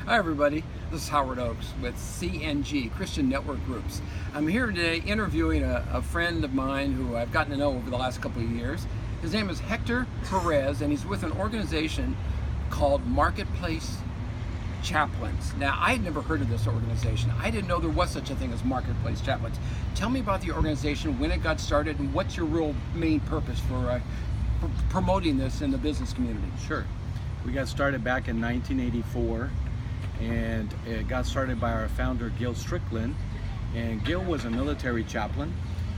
Hi everybody, this is Howard Oakes with CNG, Christian Network Groups. I'm here today interviewing a friend of mine who I've gotten to know over the last couple of years. His name is Hector Perez, and he's with an organization called Marketplace Chaplains. Now, I had never heard of this organization. I didn't know there was such a thing as Marketplace Chaplains. Tell me about the organization, when it got started, and what's your real main purpose for promoting this in the business community? Sure. We got started back in 1984, and it got started by our founder, Gil Strickland. And Gil was a military chaplain.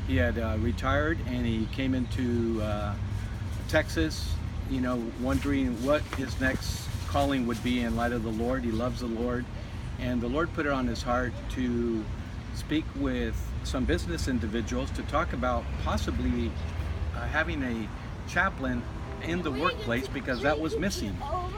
He had retired, and he came into Texas, wondering what his next calling would be in light of the Lord. He loves the Lord, and the Lord put it on his heart to speak with some business individuals to talk about possibly having a chaplain in the workplace, because that was missing.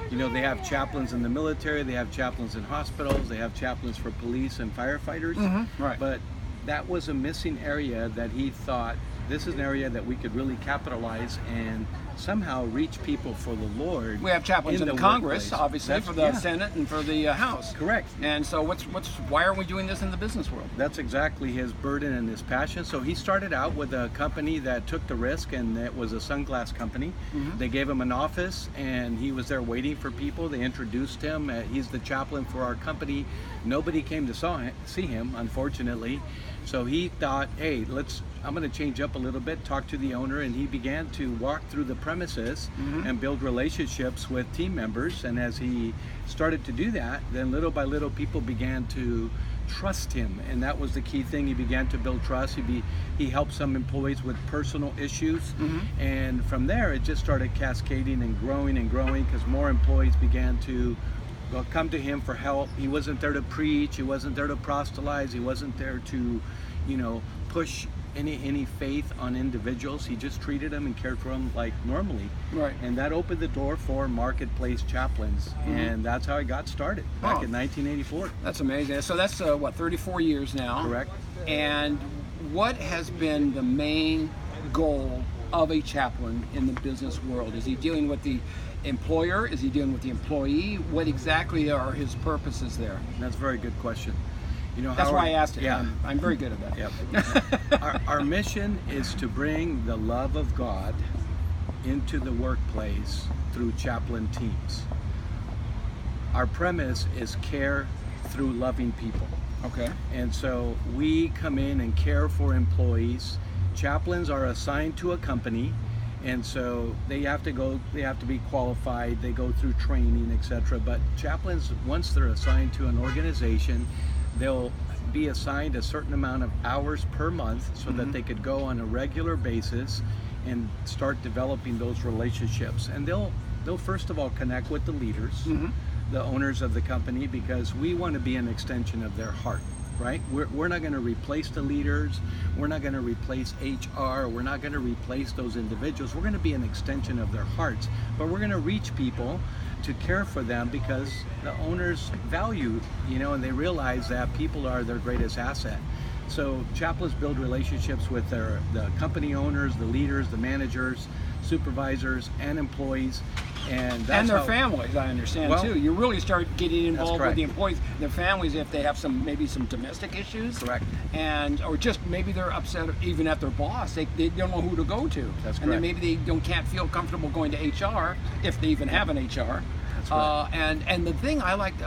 They have chaplains in the military, they have chaplains in hospitals, they have chaplains for police and firefighters. Mm-hmm. Right. But that was a missing area that he thought this is an area that we could really capitalize and somehow reach people for the Lord. We have chaplains in the Congress, obviously, for the Senate and for the House. Correct. And so why are we doing this in the business world? That's exactly his burden and his passion. So he started out with a company that took the risk, and it was a sunglass company. Mm-hmm. They gave him an office, and he was there waiting for people. They introduced him. He's the chaplain for our company. Nobody came to see him, unfortunately. So he thought, hey, I'm going to change up a little bit, talk to the owner, and he began to walk through the premises and build relationships with team members. And as he started to do that, then little by little people began to trust him, and that was the key thing. He began to build trust. He helped some employees with personal issues, and from there it just started cascading and growing because more employees began to come to him for help. He wasn't there to preach, he wasn't there to proselytize, he wasn't there to push any faith on individuals. He just treated them and cared for them like normally. Right. And that opened the door for Marketplace Chaplains, and that's how it got started back in 1984. That's amazing. So that's 34 years now. Correct. And what has been the main goal of a chaplain in the business world? Is he dealing with the employer? Is he dealing with the employee? What exactly are his purposes there? That's a very good question. That's why I asked it. Yeah. I'm very good at that. Yep. Our mission is to bring the love of God into the workplace through chaplain teams. Our premise is care through loving people. Okay. And so we come in and care for employees. Chaplains are assigned to a company, and so they have to be qualified, they go through training, etc. But chaplains, once they're assigned to an organization, they'll be assigned a certain amount of hours per month so that they could go on a regular basis and start developing those relationships. And they'll first of all connect with the leaders, the owners of the company, because we want to be an extension of their heart. Right? We're not going to replace the leaders. We're not going to replace HR. We're not going to replace those individuals. We're going to be an extension of their hearts. But we're going to reach people to care for them, because the owners value, and they realize that people are their greatest asset. So chaplains build relationships with the company owners, the leaders, the managers, supervisors, and employees. And their families, I understand, too. You really start getting involved with the employees, their families, if they have maybe some domestic issues. Correct. Or just maybe they're upset even at their boss. They don't know who to go to. That's correct. And then maybe they can't feel comfortable going to HR, if they even have an HR. That's right. And the thing I liked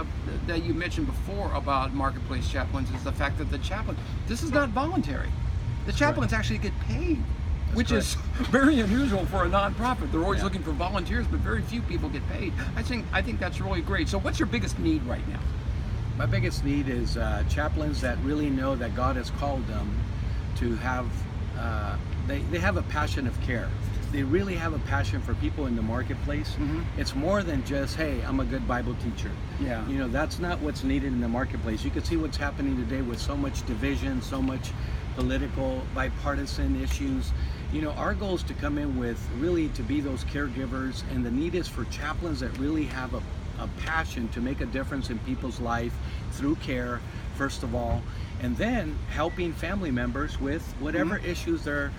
that you mentioned before about Marketplace Chaplains is the fact that the chaplain, this is not voluntary. The chaplains actually get paid. Which is very unusual for a nonprofit. They're always looking for volunteers, but very few people get paid. I think that's really great. So what's your biggest need right now? My biggest need is chaplains that really know that God has called them to have, they have a passion of care. They really have a passion for people in the marketplace. It's more than just, hey, I'm a good Bible teacher. Yeah. That's not what's needed in the marketplace. You can see what's happening today with so much division, so much political, bipartisan issues. Our goal is to come in with really to be those caregivers, and the need is for chaplains that really have a passion to make a difference in people's life through care, first of all, and then helping family members with whatever issues they're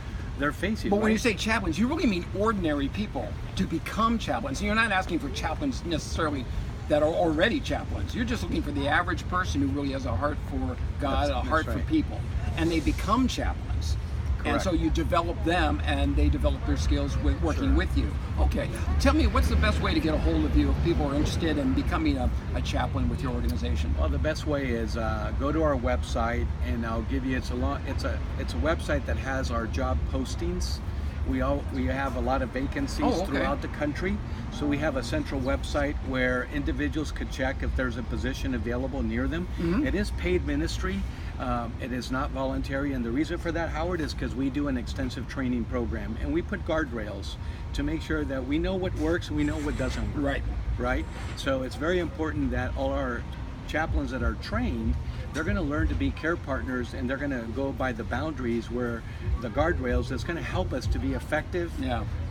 facing. But right? when you say chaplains, you really mean ordinary people to become chaplains. You're not asking for chaplains necessarily that are already chaplains. You're just looking for the average person who really has a heart for God, a heart for people, and they become chaplains. Correct. And so you develop them, and they develop their skills with working with you. Okay, tell me, what's the best way to get a hold of you if people are interested in becoming a chaplain with your organization? Well, the best way is go to our website, and I'll give you. It's a website that has our job postings. We have a lot of vacancies throughout the country, so we have a central website where individuals could check if there's a position available near them. It is paid ministry. It is not voluntary, and the reason for that, Howard, is because we do an extensive training program, and we put guardrails to make sure that we know what works and we know what doesn't work. Right? So it's very important that all our chaplains that are trained, they're going to learn to be care partners, and they're going to go by the boundaries where the guardrails that's going to help us to be effective,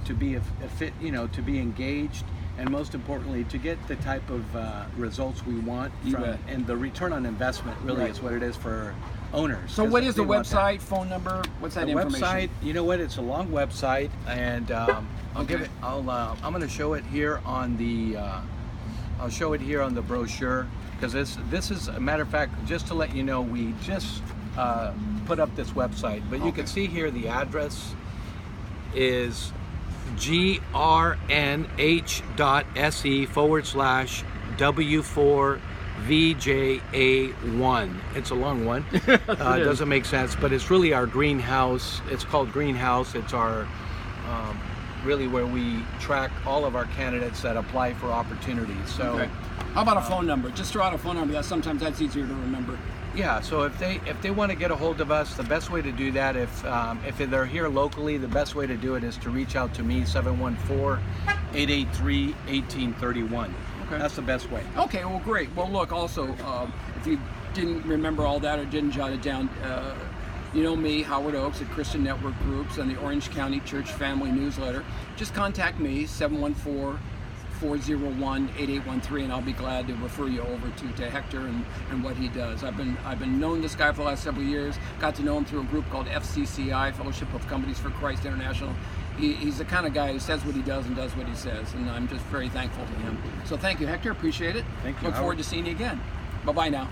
to be to be engaged, and most importantly, to get the type of results we want and the return on investment really is what it is for owners. So what is the website, phone number, what's that information? Website, you know what, it's a long website, and I'm going to show it here on the I'll show it here on the brochure, because this is, a matter of fact, just to let you know, we just put up this website, but you can see here the address is grnh.se/W4VJA1. It's a long one. It doesn't make sense, but it's really our greenhouse. It's called Greenhouse. It's our really where we track all of our candidates that apply for opportunities. So, how about a phone number? Just throw out a phone number. Sometimes that's easier to remember. Yeah, so if they want to get a hold of us, the best way to do that, if they're here locally, the best way to do it is to reach out to me, 714-883-1831. That's the best way. Okay, well, great. Well, look, also, if you didn't remember all that or didn't jot it down, you know me, Howard Oakes at Christian Network Groups and the Orange County Church Family Newsletter. Just contact me, 714-401-8813, and I'll be glad to refer you over to Hector and what he does. I've been knowing this guy for the last several years. Got to know him through a group called FCCI, Fellowship of Companies for Christ International. He's the kind of guy who says what he does and does what he says, and I'm just very thankful to him. So thank you, Hector. Appreciate it. Thank you. Look forward to seeing you again. Bye-bye now.